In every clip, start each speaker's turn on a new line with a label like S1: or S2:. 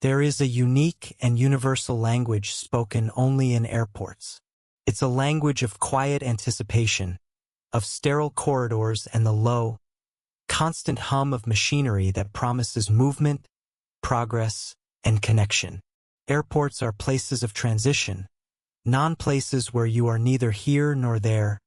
S1: There is a unique and universal language spoken only in airports. It's a language of quiet anticipation, of sterile corridors and the low, constant hum of machinery that promises movement, progress, and connection. Airports are places of transition, non-places where you are neither here nor there,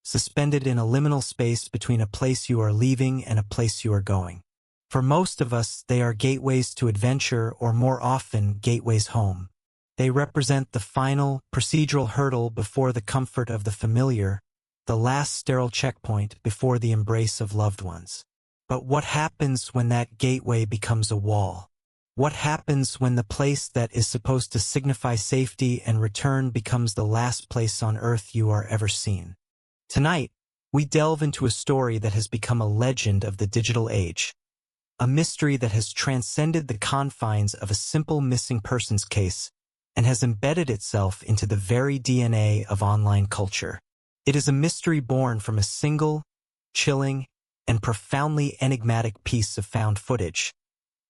S1: suspended in a liminal space between a place you are leaving and a place you are going. For most of us, they are gateways to adventure, or more often, gateways home. They represent the final, procedural hurdle before the comfort of the familiar, the last sterile checkpoint before the embrace of loved ones. But what happens when that gateway becomes a wall? What happens when the place that is supposed to signify safety and return becomes the last place on earth you are ever seen? Tonight, we delve into a story that has become a legend of the digital age. A mystery that has transcended the confines of a simple missing persons case and has embedded itself into the very DNA of online culture. It is a mystery born from a single, chilling, and profoundly enigmatic piece of found footage.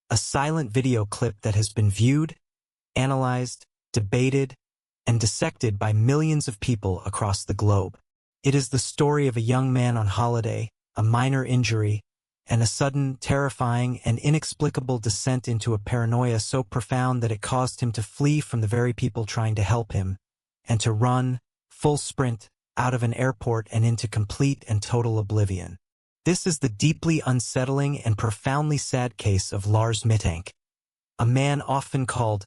S1: A silent video clip that has been viewed, analyzed, debated, and dissected by millions of people across the globe. It is the story of a young man on holiday, a minor injury, and a sudden, terrifying, and inexplicable descent into a paranoia so profound that it caused him to flee from the very people trying to help him, and to run, full sprint, out of an airport and into complete and total oblivion. This is the deeply unsettling and profoundly sad case of Lars Mittank, a man often called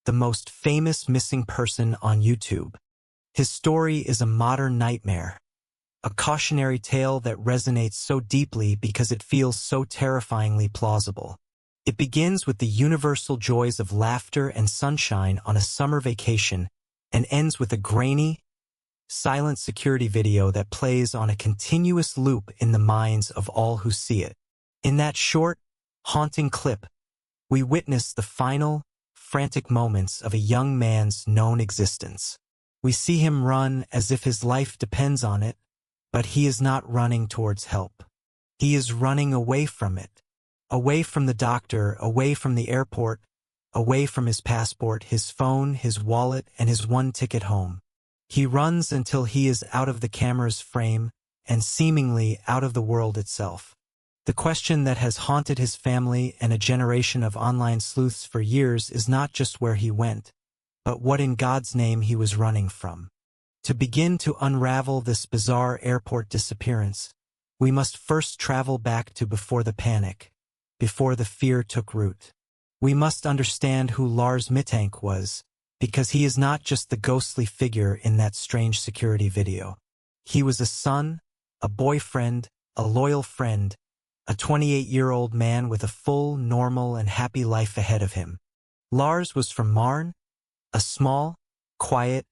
S1: the most famous missing person on YouTube. His story is a modern nightmare, a cautionary tale that resonates so deeply because it feels so terrifyingly plausible. It begins with the universal joys of laughter and sunshine on a summer vacation and ends with a grainy, silent security video that plays on a continuous loop in the minds of all who see it. In that short, haunting clip, we witness the final, frantic moments of a young man's known existence. We see him run as if his life depends on it, but he is not running towards help. He is running away from it, away from the doctor, away from the airport, away from his passport, his phone, his wallet, and his one ticket home. He runs until he is out of the camera's frame and seemingly out of the world itself. The question that has haunted his family and a generation of online sleuths for years is not just where he went, but what in God's name he was running from. To begin to unravel this bizarre airport disappearance, we must first travel back to before the panic, before the fear took root. We must understand who Lars Mittank was, because he is not just the ghostly figure in that strange security video. He was a son, a boyfriend, a loyal friend, a 28-year-old man with a full, normal, and happy life ahead of him. Lars was from Marne, a small, quiet,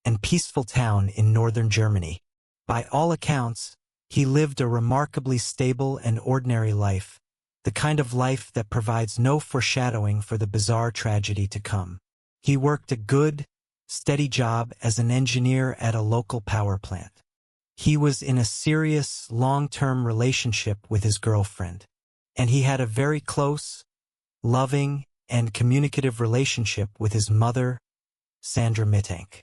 S1: and peaceful town in northern Germany. By all accounts, he lived a remarkably stable and ordinary life, the kind of life that provides no foreshadowing for the bizarre tragedy to come. He worked a good, steady job as an engineer at a local power plant. He was in a serious, long-term relationship with his girlfriend, and he had a very close, loving, and communicative relationship with his mother, Sandra Mittank.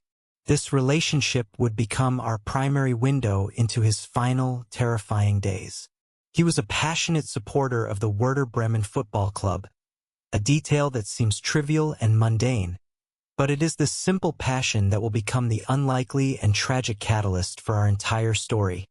S1: This relationship would become our primary window into his final, terrifying days. He was a passionate supporter of the Werder Bremen football club, a detail that seems trivial and mundane, but it is this simple passion that will become the unlikely and tragic catalyst for our entire story.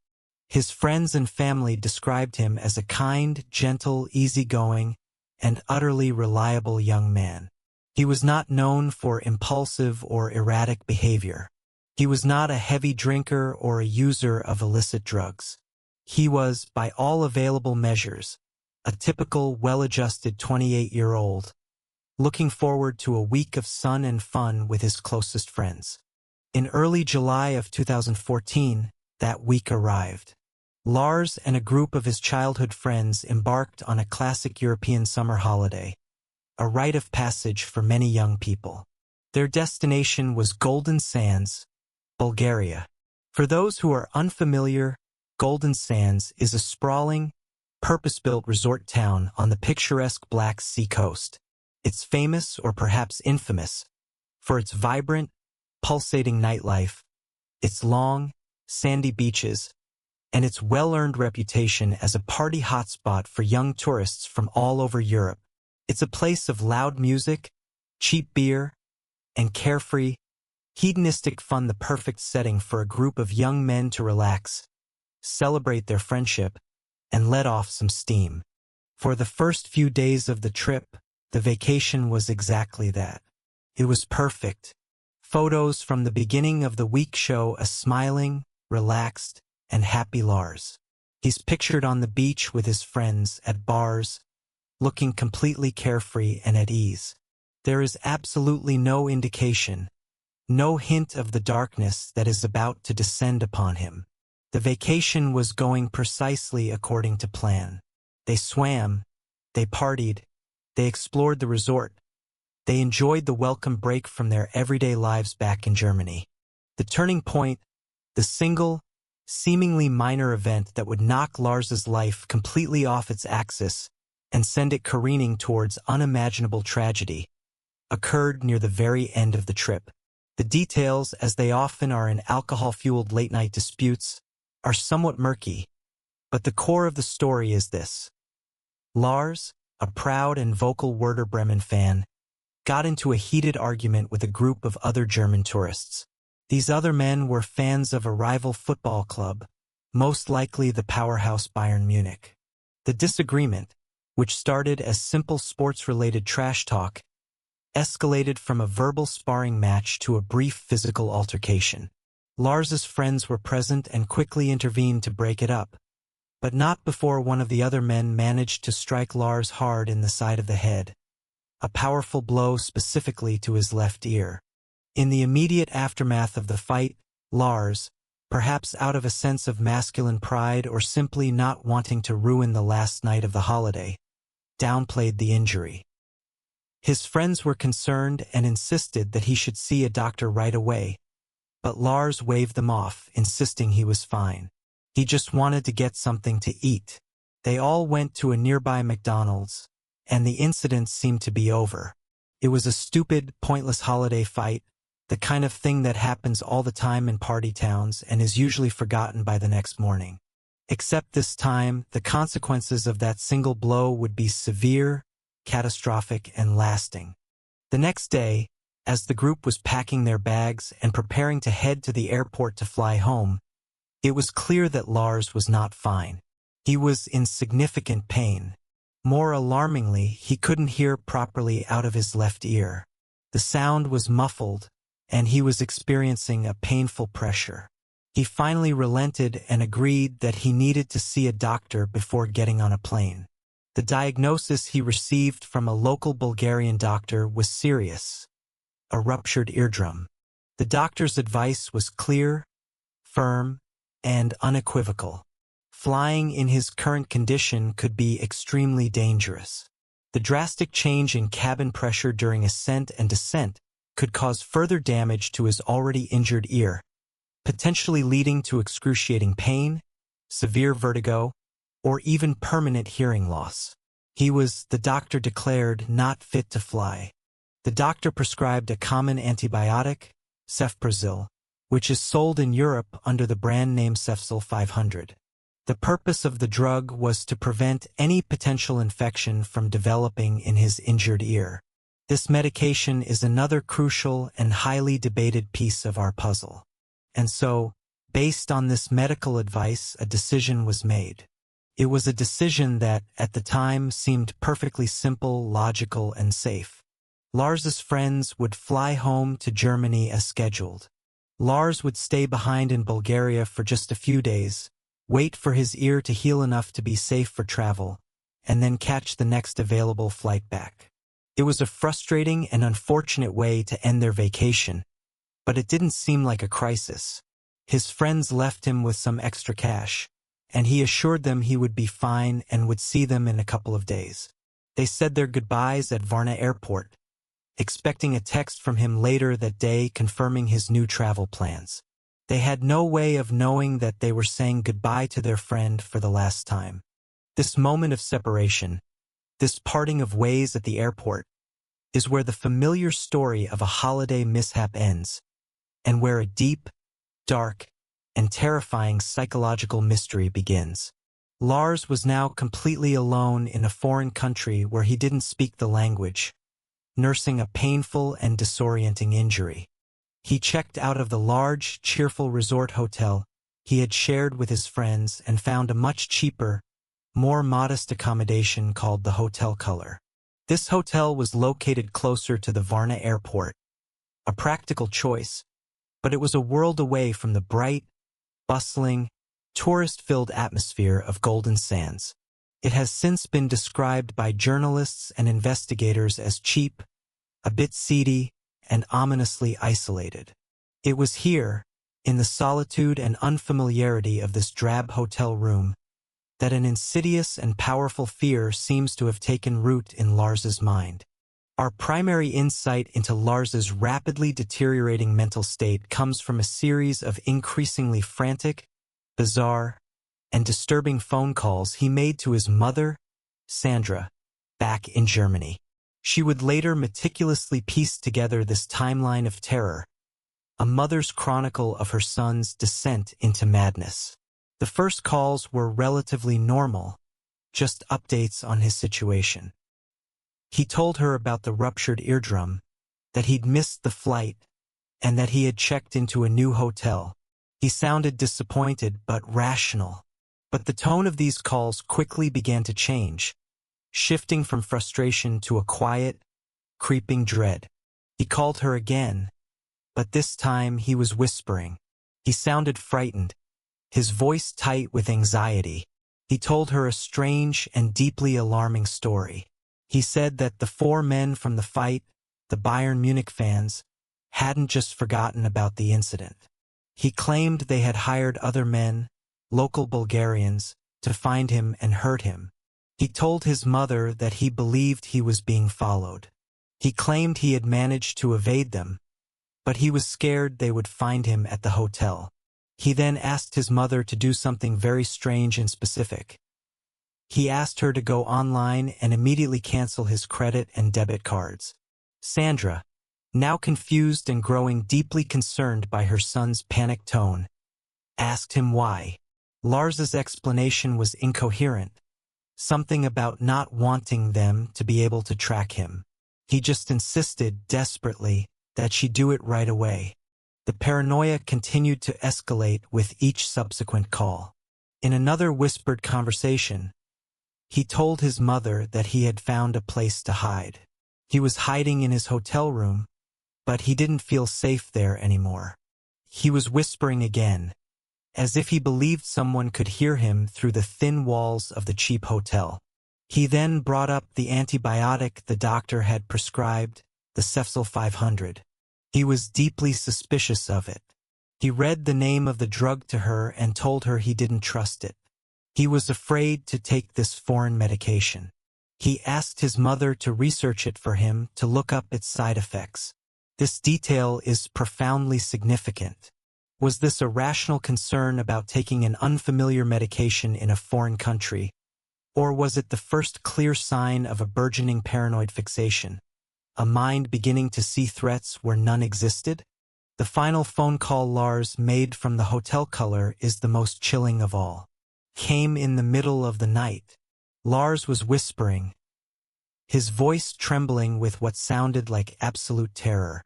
S1: His friends and family described him as a kind, gentle, easygoing, and utterly reliable young man. He was not known for impulsive or erratic behavior. He was not a heavy drinker or a user of illicit drugs. He was, by all available measures, a typical, well-adjusted 28-year-old, looking forward to a week of sun and fun with his closest friends. In early July of 2014, that week arrived. Lars and a group of his childhood friends embarked on a classic European summer holiday, a rite of passage for many young people. Their destination was Golden Sands, Bulgaria. For those who are unfamiliar, Golden Sands is a sprawling, purpose-built resort town on the picturesque Black Sea coast. It's famous, or perhaps infamous, for its vibrant, pulsating nightlife, its long, sandy beaches, and its well-earned reputation as a party hotspot for young tourists from all over Europe. It's a place of loud music, cheap beer, and carefree, hedonistic fun, the perfect setting for a group of young men to relax, celebrate their friendship, and let off some steam. For the first few days of the trip, the vacation was exactly that. It was perfect. Photos from the beginning of the week show a smiling, relaxed, and happy Lars. He's pictured on the beach with his friends, at bars, looking completely carefree and at ease. There is absolutely no indication, no hint of the darkness that is about to descend upon him. The vacation was going precisely according to plan. They swam, they partied, they explored the resort, they enjoyed the welcome break from their everyday lives back in Germany. The turning point, the single, seemingly minor event that would knock Lars's life completely off its axis and send it careening towards unimaginable tragedy, occurred near the very end of the trip. The details, as they often are in alcohol-fueled late-night disputes, are somewhat murky, but the core of the story is this. Lars, a proud and vocal Werder Bremen fan, got into a heated argument with a group of other German tourists. These other men were fans of a rival football club, most likely the powerhouse Bayern Munich. The disagreement, which started as simple sports-related trash talk, escalated from a verbal sparring match to a brief physical altercation. Lars's friends were present and quickly intervened to break it up, but not before one of the other men managed to strike Lars hard in the side of the head, a powerful blow specifically to his left ear. In the immediate aftermath of the fight, Lars, perhaps out of a sense of masculine pride or simply not wanting to ruin the last night of the holiday, downplayed the injury. His friends were concerned and insisted that he should see a doctor right away, but Lars waved them off, insisting he was fine. He just wanted to get something to eat. They all went to a nearby McDonald's, and the incident seemed to be over. It was a stupid, pointless holiday fight, the kind of thing that happens all the time in party towns and is usually forgotten by the next morning. Except this time, the consequences of that single blow would be severe, catastrophic, and lasting. The next day, as the group was packing their bags and preparing to head to the airport to fly home, it was clear that Lars was not fine. He was in significant pain. More alarmingly, he couldn't hear properly out of his left ear. The sound was muffled, and he was experiencing a painful pressure. He finally relented and agreed that he needed to see a doctor before getting on a plane. The diagnosis he received from a local Bulgarian doctor was serious: a ruptured eardrum. The doctor's advice was clear, firm, and unequivocal. Flying in his current condition could be extremely dangerous. The drastic change in cabin pressure during ascent and descent could cause further damage to his already injured ear, potentially leading to excruciating pain, severe vertigo, or even permanent hearing loss. He was, the doctor declared, not fit to fly. The doctor prescribed a common antibiotic, cefprozil, which is sold in Europe under the brand name Cefsil 500. The purpose of the drug was to prevent any potential infection from developing in his injured ear. This medication is another crucial and highly debated piece of our puzzle. And so, based on this medical advice, a decision was made. It was a decision that, at the time, seemed perfectly simple, logical, and safe. Lars's friends would fly home to Germany as scheduled. Lars would stay behind in Bulgaria for just a few days, wait for his ear to heal enough to be safe for travel, and then catch the next available flight back. It was a frustrating and unfortunate way to end their vacation, but it didn't seem like a crisis. His friends left him with some extra cash, and he assured them he would be fine and would see them in a couple of days. They said their goodbyes at Varna Airport, expecting a text from him later that day confirming his new travel plans. They had no way of knowing that they were saying goodbye to their friend for the last time. This moment of separation, this parting of ways at the airport, is where the familiar story of a holiday mishap ends, and where a deep, dark, and terrifying psychological mystery begins. Lars was now completely alone in a foreign country where he didn't speak the language, nursing a painful and disorienting injury. He checked out of the large, cheerful resort hotel he had shared with his friends and found a much cheaper, more modest accommodation called the Hotel Color. This hotel was located closer to the Varna airport, a practical choice, but it was a world away from the bright, bustling, tourist-filled atmosphere of Golden Sands. It has since been described by journalists and investigators as cheap, a bit seedy, and ominously isolated. It was here, in the solitude and unfamiliarity of this drab hotel room, that an insidious and powerful fear seems to have taken root in Lars's mind. Our primary insight into Lars's rapidly deteriorating mental state comes from a series of increasingly frantic, bizarre, and disturbing phone calls he made to his mother, Sandra, back in Germany. She would later meticulously piece together this timeline of terror, a mother's chronicle of her son's descent into madness. The first calls were relatively normal, just updates on his situation. He told her about the ruptured eardrum, that he'd missed the flight, and that he had checked into a new hotel. He sounded disappointed but rational. But the tone of these calls quickly began to change, shifting from frustration to a quiet, creeping dread. He called her again, but this time he was whispering. He sounded frightened, his voice tight with anxiety. He told her a strange and deeply alarming story. He said that the 4 men from the fight, the Bayern Munich fans, hadn't just forgotten about the incident. He claimed they had hired other men, local Bulgarians, to find him and hurt him. He told his mother that he believed he was being followed. He claimed he had managed to evade them, but he was scared they would find him at the hotel. He then asked his mother to do something very strange and specific. He asked her to go online and immediately cancel his credit and debit cards. Sandra, now confused and growing deeply concerned by her son's panicked tone, asked him why. Lars's explanation was incoherent, something about not wanting them to be able to track him. He just insisted desperately that she do it right away. The paranoia continued to escalate with each subsequent call. In another whispered conversation, he told his mother that he had found a place to hide. He was hiding in his hotel room, but he didn't feel safe there anymore. He was whispering again, as if he believed someone could hear him through the thin walls of the cheap hotel. He then brought up the antibiotic the doctor had prescribed, the Cefzil 500. He was deeply suspicious of it. He read the name of the drug to her and told her he didn't trust it. He was afraid to take this foreign medication. He asked his mother to research it for him to look up its side effects. This detail is profoundly significant. Was this a rational concern about taking an unfamiliar medication in a foreign country, or was it the first clear sign of a burgeoning paranoid fixation, a mind beginning to see threats where none existed? The final phone call Lars made from the Hotel Color is the most chilling of all. Came in the middle of the night. Lars was whispering, his voice trembling with what sounded like absolute terror.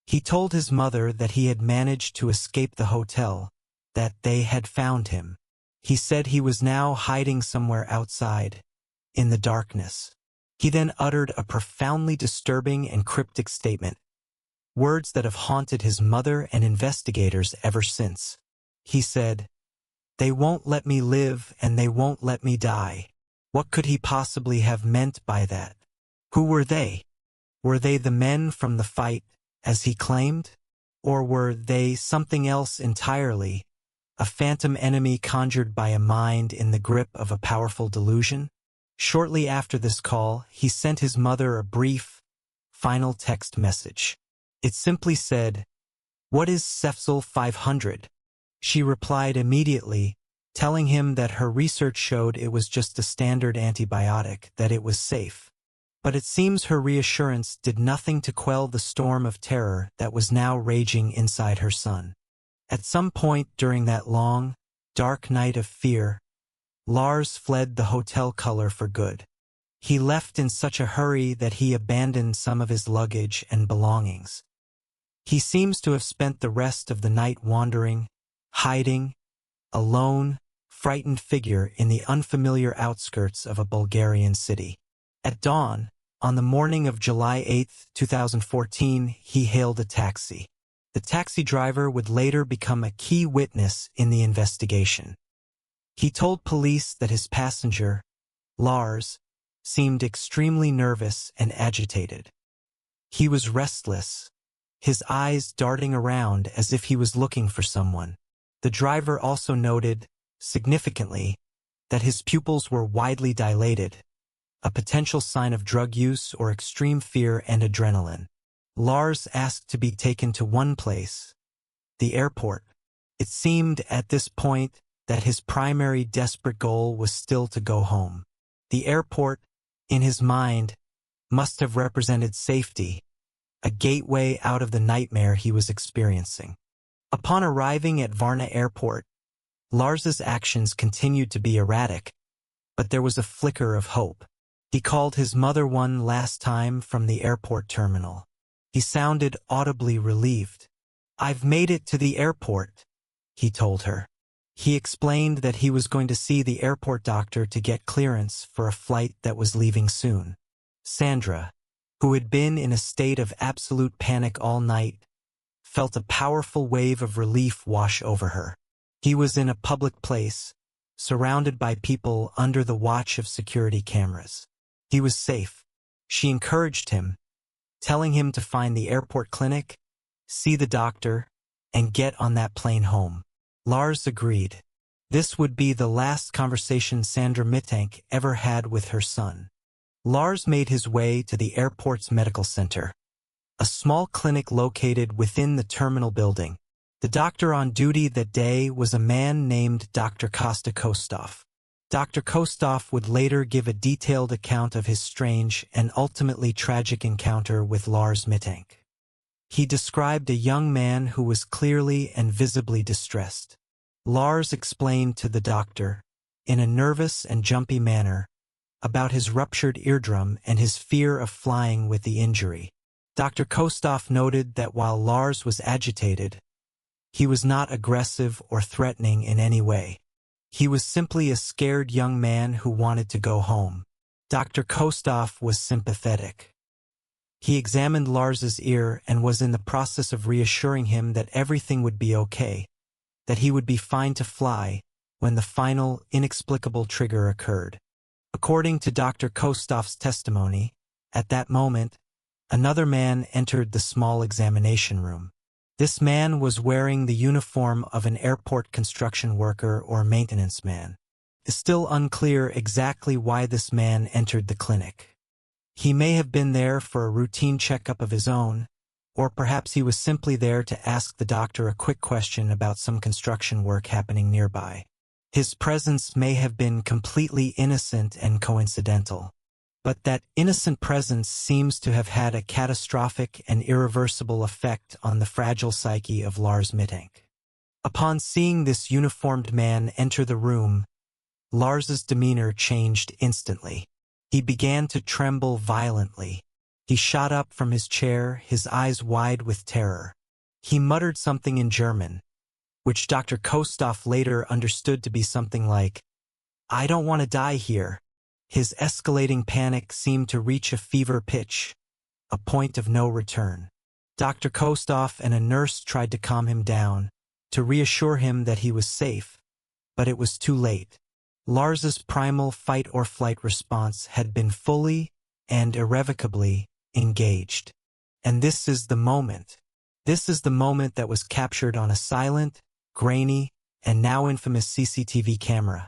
S1: He told his mother that he had managed to escape the hotel, that they had found him. He said he was now hiding somewhere outside, in the darkness. He then uttered a profoundly disturbing and cryptic statement, words that have haunted his mother and investigators ever since. He said, "They won't let me live and they won't let me die." What could he possibly have meant by that? Who were they? Were they the men from the fight, as he claimed? Or were they something else entirely, a phantom enemy conjured by a mind in the grip of a powerful delusion? Shortly after this call, he sent his mother a brief, final text message. It simply said, "What is Cefzil 500? She replied immediately, telling him that her research showed it was just a standard antibiotic, that it was safe. But it seems her reassurance did nothing to quell the storm of terror that was now raging inside her son. At some point during that long, dark night of fear, Lars fled the hotel color for good. He left in such a hurry that he abandoned some of his luggage and belongings. He seems to have spent the rest of the night wandering, hiding, a lone, frightened figure in the unfamiliar outskirts of a Bulgarian city. At dawn, on the morning of July 8, 2014, he hailed a taxi. The taxi driver would later become a key witness in the investigation. He told police that his passenger, Lars, seemed extremely nervous and agitated. He was restless, his eyes darting around as if he was looking for someone. The driver also noted, significantly, that his pupils were widely dilated, a potential sign of drug use or extreme fear and adrenaline. Lars asked to be taken to one place, the airport. It seemed at this point that his primary desperate goal was still to go home. The airport, in his mind, must have represented safety, a gateway out of the nightmare he was experiencing. Upon arriving at Varna Airport, Lars's actions continued to be erratic, but there was a flicker of hope. He called his mother one last time from the airport terminal. He sounded audibly relieved. "I've made it to the airport," he told her. He explained that he was going to see the airport doctor to get clearance for a flight that was leaving soon. Sandra, who had been in a state of absolute panic all night, felt a powerful wave of relief wash over her. He was in a public place, surrounded by people under the watch of security cameras. He was safe. She encouraged him, telling him to find the airport clinic, see the doctor, and get on that plane home. Lars agreed. This would be the last conversation Sandra Mittank ever had with her son. Lars made his way to the airport's medical center, a small clinic located within the terminal building. The doctor on duty that day was a man named Dr. Kosta Kostov. Dr. Kostov would later give a detailed account of his strange and ultimately tragic encounter with Lars Mittank. He described a young man who was clearly and visibly distressed. Lars explained to the doctor, in a nervous and jumpy manner, about his ruptured eardrum and his fear of flying with the injury. Dr. Kostov noted that while Lars was agitated, he was not aggressive or threatening in any way. He was simply a scared young man who wanted to go home. Dr. Kostov was sympathetic. He examined Lars's ear and was in the process of reassuring him that everything would be okay, that he would be fine to fly when the final, inexplicable trigger occurred. According to Dr. Kostov's testimony, at that moment, another man entered the small examination room. This man was wearing the uniform of an airport construction worker or maintenance man. It's still unclear exactly why this man entered the clinic. He may have been there for a routine checkup of his own, or perhaps he was simply there to ask the doctor a quick question about some construction work happening nearby. His presence may have been completely innocent and coincidental, but that innocent presence seems to have had a catastrophic and irreversible effect on the fragile psyche of Lars Mittank. Upon seeing this uniformed man enter the room, Lars's demeanor changed instantly. He began to tremble violently. He shot up from his chair, his eyes wide with terror. He muttered something in German, which Dr. Kostov later understood to be something like, "I don't want to die here." His escalating panic seemed to reach a fever pitch, a point of no return. Dr. Kostov and a nurse tried to calm him down, to reassure him that he was safe, but it was too late. Lars's primal fight-or-flight response had been fully and irrevocably engaged. And this is the moment. This is the moment that was captured on a silent, grainy, and now infamous CCTV camera.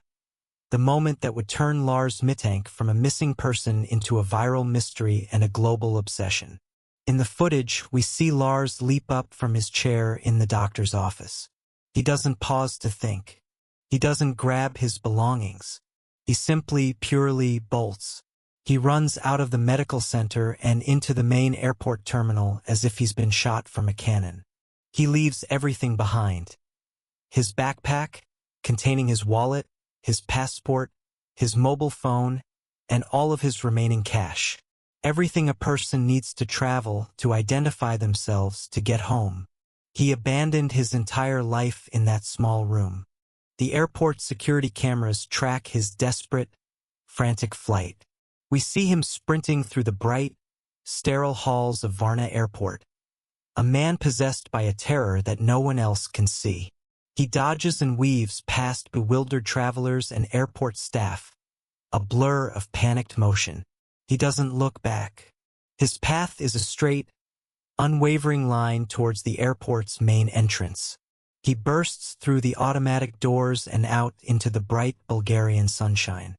S1: The moment that would turn Lars Mittank from a missing person into a viral mystery and a global obsession. In the footage, we see Lars leap up from his chair in the doctor's office. He doesn't pause to think. He doesn't grab his belongings. He simply, purely bolts. He runs out of the medical center and into the main airport terminal as if he's been shot from a cannon. He leaves everything behind. His backpack, containing his wallet, his passport, his mobile phone, and all of his remaining cash. Everything a person needs to travel to identify themselves to get home. He abandoned his entire life in that small room. The airport security cameras track his desperate, frantic flight. We see him sprinting through the bright, sterile halls of Varna Airport, a man possessed by a terror that no one else can see. He dodges and weaves past bewildered travelers and airport staff, a blur of panicked motion. He doesn't look back. His path is a straight, unwavering line towards the airport's main entrance. He bursts through the automatic doors and out into the bright Bulgarian sunshine.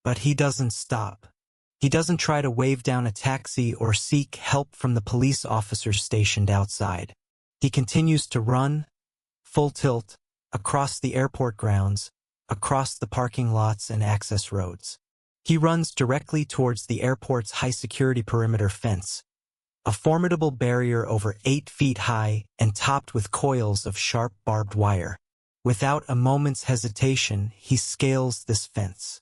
S1: But he doesn't stop. He doesn't try to wave down a taxi or seek help from the police officers stationed outside. He continues to run, full tilt, across the airport grounds, across the parking lots and access roads. He runs directly towards the airport's high-security perimeter fence, a formidable barrier over 8 feet high and topped with coils of sharp barbed wire. Without a moment's hesitation, he scales this fence.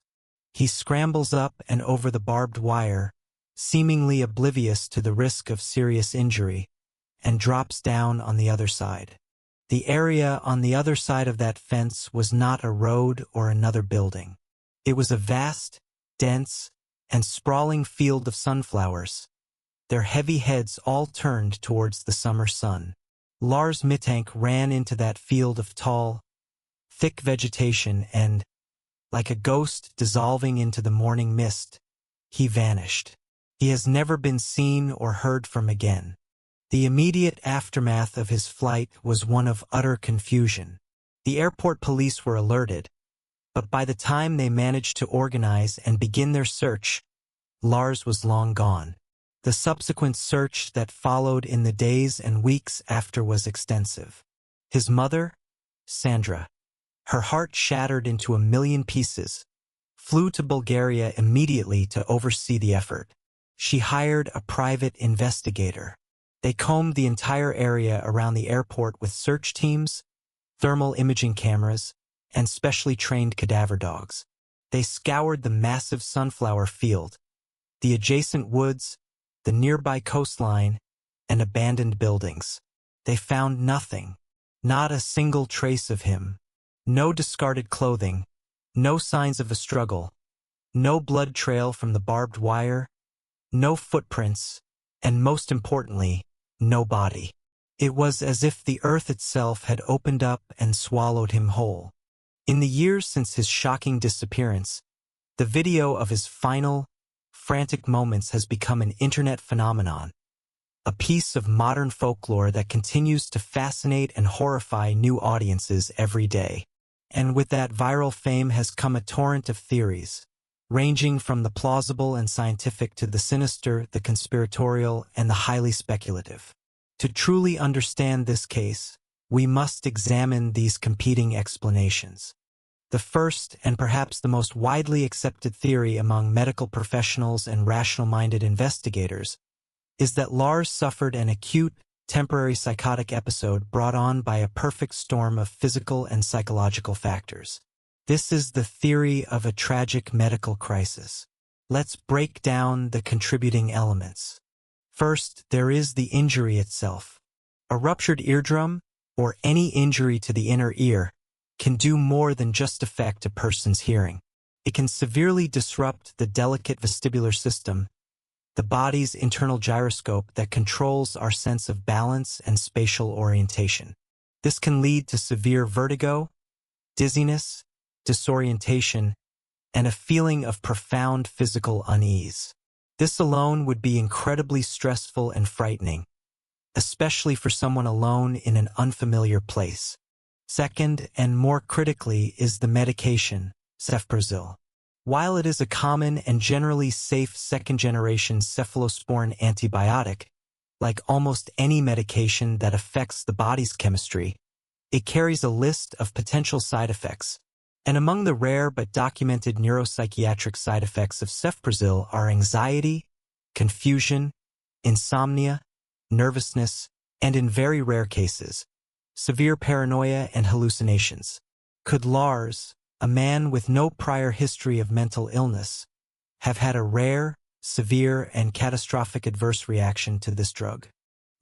S1: He scrambles up and over the barbed wire, seemingly oblivious to the risk of serious injury, and drops down on the other side. The area on the other side of that fence was not a road or another building. It was a vast, dense, and sprawling field of sunflowers, their heavy heads all turned towards the summer sun. Lars Mittank ran into that field of tall, thick vegetation and, like a ghost dissolving into the morning mist, he vanished. He has never been seen or heard from again. The immediate aftermath of his flight was one of utter confusion. The airport police were alerted, but by the time they managed to organize and begin their search, Lars was long gone. The subsequent search that followed in the days and weeks after was extensive. His mother, Sandra, her heart shattered into a million pieces, flew to Bulgaria immediately to oversee the effort. She hired a private investigator. They combed the entire area around the airport with search teams, thermal imaging cameras, and specially trained cadaver dogs. They scoured the massive sunflower field, the adjacent woods, the nearby coastline, and abandoned buildings. They found nothing, not a single trace of him, no discarded clothing, no signs of a struggle, no blood trail from the barbed wire, no footprints, and most importantly, no body. It was as if the earth itself had opened up and swallowed him whole. In the years since his shocking disappearance, the video of his final, frantic moments has become an internet phenomenon, a piece of modern folklore that continues to fascinate and horrify new audiences every day. And with that viral fame has come a torrent of theories, ranging from the plausible and scientific to the sinister, the conspiratorial, and the highly speculative. To truly understand this case, we must examine these competing explanations. The first, and perhaps the most widely accepted theory among medical professionals and rational-minded investigators, is that Lars suffered an acute, temporary psychotic episode brought on by a perfect storm of physical and psychological factors. This is the theory of a tragic medical crisis. Let's break down the contributing elements. First, there is the injury itself. A ruptured eardrum, or any injury to the inner ear, can do more than just affect a person's hearing. It can severely disrupt the delicate vestibular system, the body's internal gyroscope that controls our sense of balance and spatial orientation. This can lead to severe vertigo, dizziness, disorientation, and a feeling of profound physical unease. This alone would be incredibly stressful and frightening, especially for someone alone in an unfamiliar place. Second, and more critically, is the medication, cefprozil. While it is a common and generally safe second-generation cephalosporin antibiotic, like almost any medication that affects the body's chemistry, it carries a list of potential side effects, And among the rare but documented neuropsychiatric side effects of cefprozil are anxiety, confusion, insomnia, nervousness, and in very rare cases, severe paranoia and hallucinations. Could Lars, a man with no prior history of mental illness, have had a rare, severe, and catastrophic adverse reaction to this drug?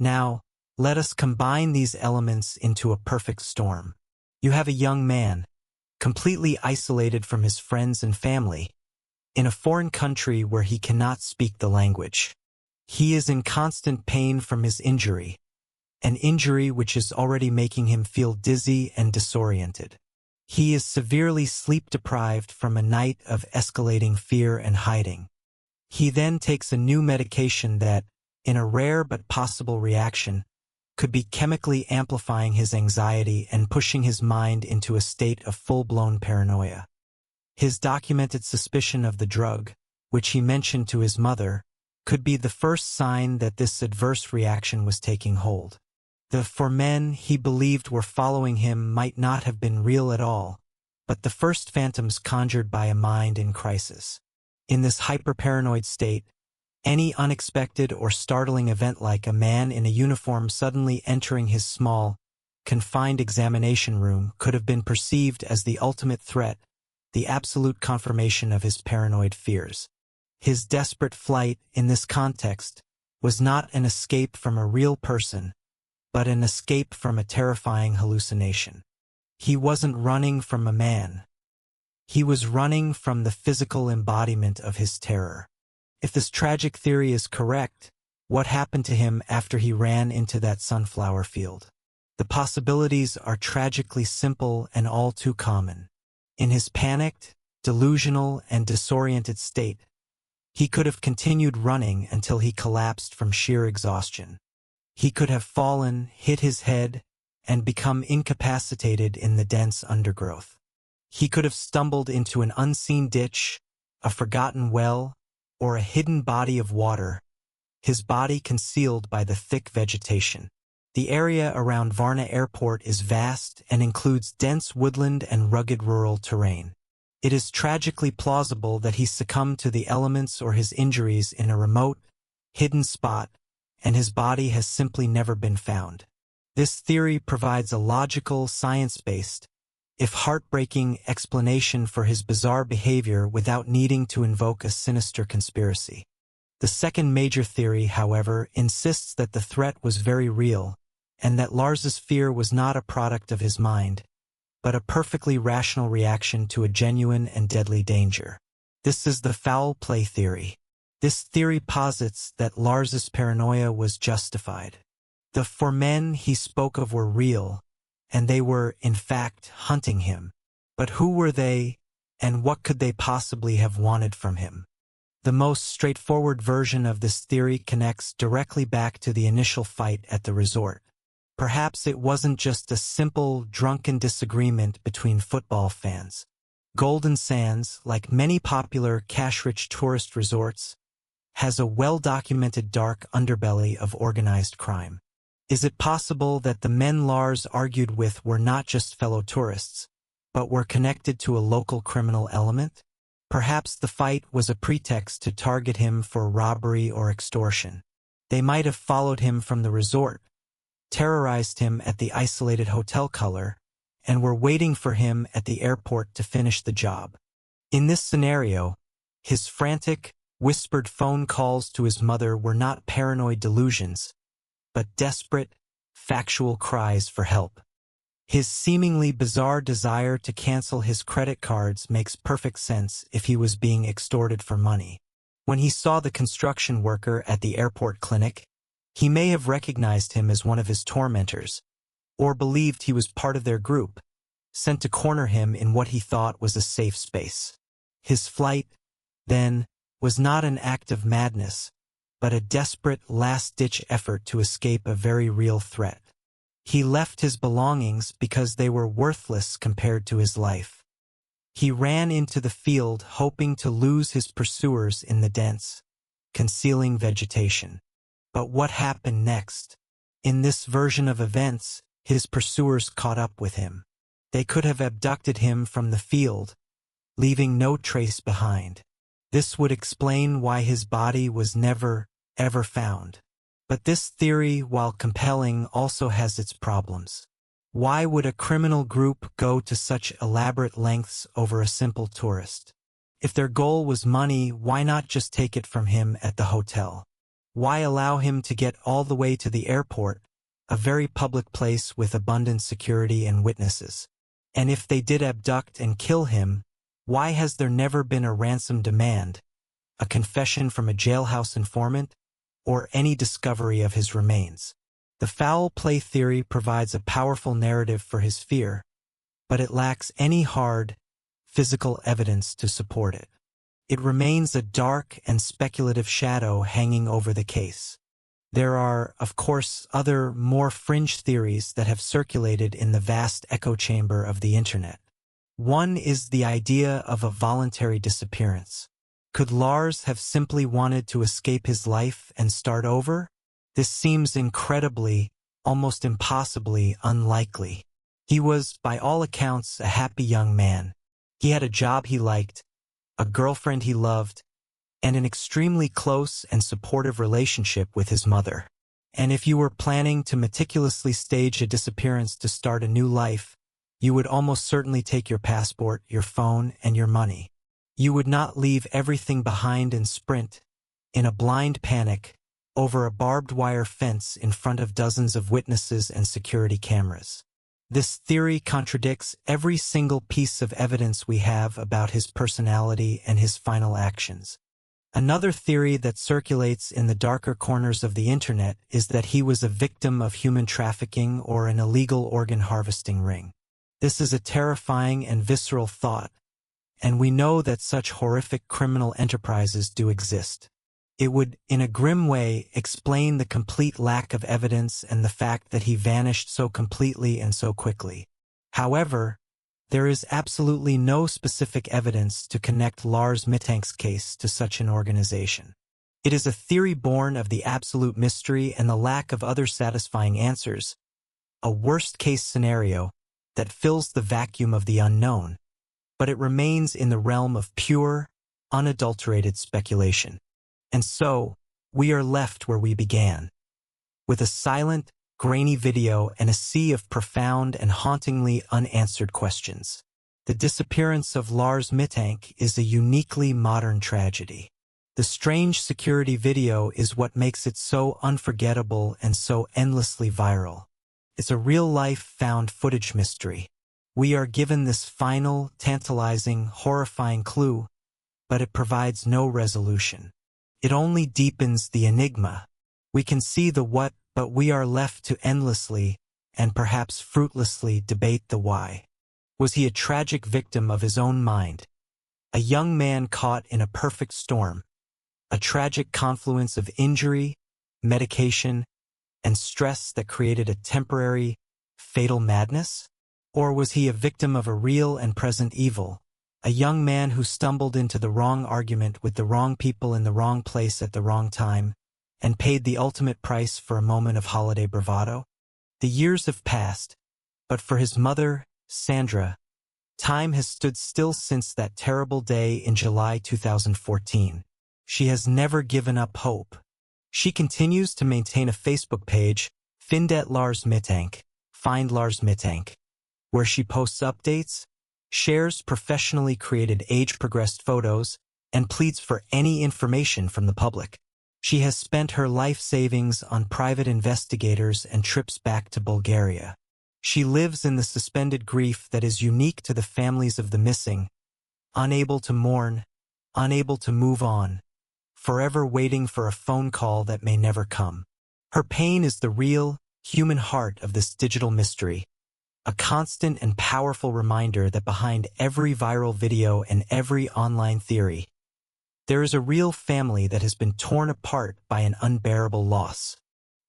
S1: Now, let us combine these elements into a perfect storm. You have a young man, completely isolated from his friends and family, in a foreign country where he cannot speak the language. He is in constant pain from his injury, an injury which is already making him feel dizzy and disoriented. He is severely sleep-deprived from a night of escalating fear and hiding. He then takes a new medication that, in a rare but possible reaction, could be chemically amplifying his anxiety and pushing his mind into a state of full-blown paranoia. His documented suspicion of the drug, which he mentioned to his mother, could be the first sign that this adverse reaction was taking hold. The 4 men he believed were following him might not have been real at all, but the first phantoms conjured by a mind in crisis. In this hyper-paranoid state, any unexpected or startling event like a man in a uniform suddenly entering his small, confined examination room could have been perceived as the ultimate threat, the absolute confirmation of his paranoid fears. His desperate flight, in this context, was not an escape from a real person, but an escape from a terrifying hallucination. He wasn't running from a man. He was running from the physical embodiment of his terror. If this tragic theory is correct, what happened to him after he ran into that sunflower field? The possibilities are tragically simple and all too common. In his panicked, delusional, and disoriented state, he could have continued running until he collapsed from sheer exhaustion. He could have fallen, hit his head, and become incapacitated in the dense undergrowth. He could have stumbled into an unseen ditch, a forgotten well, or a hidden body of water, his body concealed by the thick vegetation. The area around Varna Airport is vast and includes dense woodland and rugged rural terrain. It is tragically plausible that he succumbed to the elements or his injuries in a remote, hidden spot, and his body has simply never been found. This theory provides a logical, science-based, if heartbreaking, explanation for his bizarre behavior without needing to invoke a sinister conspiracy. The second major theory, however, insists that the threat was very real, and that Lars's fear was not a product of his mind, but a perfectly rational reaction to a genuine and deadly danger. This is the foul play theory. This theory posits that Lars's paranoia was justified. The 4 men he spoke of were real, and they were, in fact, hunting him. But who were they, and what could they possibly have wanted from him? The most straightforward version of this theory connects directly back to the initial fight at the resort. Perhaps it wasn't just a simple, drunken disagreement between football fans. Golden Sands, like many popular cash-rich tourist resorts, has a well-documented dark underbelly of organized crime. Is it possible that the men Lars argued with were not just fellow tourists, but were connected to a local criminal element? Perhaps the fight was a pretext to target him for robbery or extortion. They might have followed him from the resort, terrorized him at the isolated hotel color, and were waiting for him at the airport to finish the job. In this scenario, his frantic, whispered phone calls to his mother were not paranoid delusions, but desperate, factual cries for help. His seemingly bizarre desire to cancel his credit cards makes perfect sense if he was being extorted for money. When he saw the construction worker at the airport clinic, he may have recognized him as one of his tormentors, or believed he was part of their group, sent to corner him in what he thought was a safe space. His flight, then, was not an act of madness, but a desperate, last-ditch effort to escape a very real threat. He left his belongings because they were worthless compared to his life. He ran into the field hoping to lose his pursuers in the dense, concealing vegetation. But what happened next? In this version of events, his pursuers caught up with him. They could have abducted him from the field, leaving no trace behind. This would explain why his body was never, ever found. But this theory, while compelling, also has its problems. Why would a criminal group go to such elaborate lengths over a simple tourist? If their goal was money, why not just take it from him at the hotel? Why allow him to get all the way to the airport, a very public place with abundant security and witnesses? And if they did abduct and kill him, why has there never been a ransom demand, a confession from a jailhouse informant, or any discovery of his remains? The foul play theory provides a powerful narrative for his fear, but it lacks any hard, physical evidence to support it. It remains a dark and speculative shadow hanging over the case. There are, of course, other, more fringe theories that have circulated in the vast echo chamber of the internet. One is the idea of a voluntary disappearance. Could Lars have simply wanted to escape his life and start over? This seems incredibly, almost impossibly unlikely. He was, by all accounts, a happy young man. He had a job he liked, a girlfriend he loved, and an extremely close and supportive relationship with his mother. And if you were planning to meticulously stage a disappearance to start a new life, you would almost certainly take your passport, your phone, and your money. You would not leave everything behind and sprint, in a blind panic, over a barbed wire fence in front of dozens of witnesses and security cameras. This theory contradicts every single piece of evidence we have about his personality and his final actions. Another theory that circulates in the darker corners of the internet is that he was a victim of human trafficking or an illegal organ harvesting ring. This is a terrifying and visceral thought, and we know that such horrific criminal enterprises do exist. It would, in a grim way, explain the complete lack of evidence and the fact that he vanished so completely and so quickly. However, there is absolutely no specific evidence to connect Lars Mittank's case to such an organization. It is a theory born of the absolute mystery and the lack of other satisfying answers, a worst-case scenario that fills the vacuum of the unknown, but it remains in the realm of pure, unadulterated speculation. And so, we are left where we began, with a silent, grainy video and a sea of profound and hauntingly unanswered questions. The disappearance of Lars Mittank is a uniquely modern tragedy. The strange security video is what makes it so unforgettable and so endlessly viral. It's a real-life found footage mystery. We are given this final, tantalizing, horrifying clue, but it provides no resolution. It only deepens the enigma. We can see the what, but we are left to endlessly, and perhaps fruitlessly, debate the why. Was he a tragic victim of his own mind? A young man caught in a perfect storm? A tragic confluence of injury, medication, and stress that created a temporary, fatal madness? Or was he a victim of a real and present evil? A young man who stumbled into the wrong argument with the wrong people in the wrong place at the wrong time, and paid the ultimate price for a moment of holiday bravado? The years have passed, but for his mother, Sandra, time has stood still since that terrible day in July 2014. She has never given up hope. She continues to maintain a Facebook page, Findet Lars Mittank, Find Lars Mittank, where she posts updates, shares professionally created age-progressed photos, and pleads for any information from the public. She has spent her life savings on private investigators and trips back to Bulgaria. She lives in the suspended grief that is unique to the families of the missing, unable to mourn, unable to move on, forever waiting for a phone call that may never come. Her pain is the real, human heart of this digital mystery, a constant and powerful reminder that behind every viral video and every online theory, there is a real family that has been torn apart by an unbearable loss.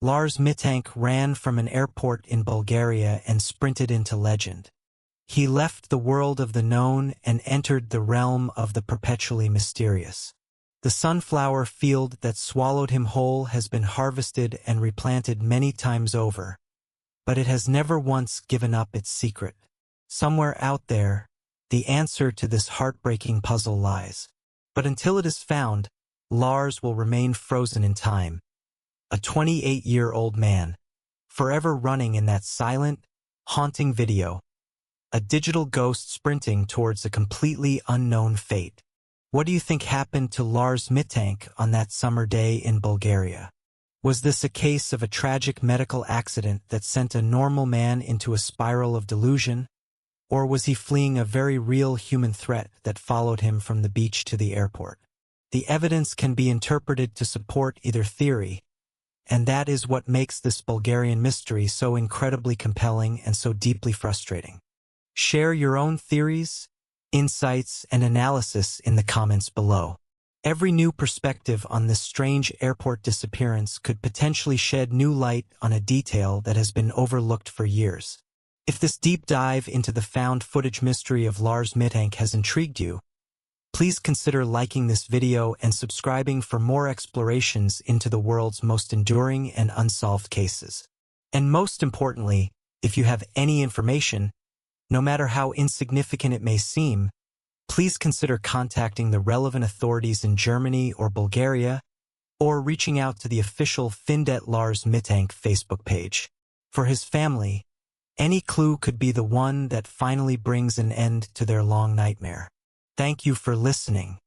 S1: Lars Mittank ran from an airport in Bulgaria and sprinted into legend. He left the world of the known and entered the realm of the perpetually mysterious. The sunflower field that swallowed him whole has been harvested and replanted many times over, but it has never once given up its secret. Somewhere out there, the answer to this heartbreaking puzzle lies. But until it is found, Lars will remain frozen in time, a 28-year-old man, forever running in that silent, haunting video, a digital ghost sprinting towards a completely unknown fate. What do you think happened to Lars Mittank on that summer day in Bulgaria? Was this a case of a tragic medical accident that sent a normal man into a spiral of delusion? Or was he fleeing a very real human threat that followed him from the beach to the airport? The evidence can be interpreted to support either theory, and that is what makes this Bulgarian mystery so incredibly compelling and so deeply frustrating. Share your own theories, insights, and analysis in the comments below. Every new perspective on this strange airport disappearance could potentially shed new light on a detail that has been overlooked for years. If this deep dive into the found footage mystery of Lars Mittank has intrigued you, please consider liking this video and subscribing for more explorations into the world's most enduring and unsolved cases. And most importantly, if you have any information, no matter how insignificant it may seem, please consider contacting the relevant authorities in Germany or Bulgaria, or reaching out to the official Findet Lars Mittank Facebook page. For his family, any clue could be the one that finally brings an end to their long nightmare. Thank you for listening.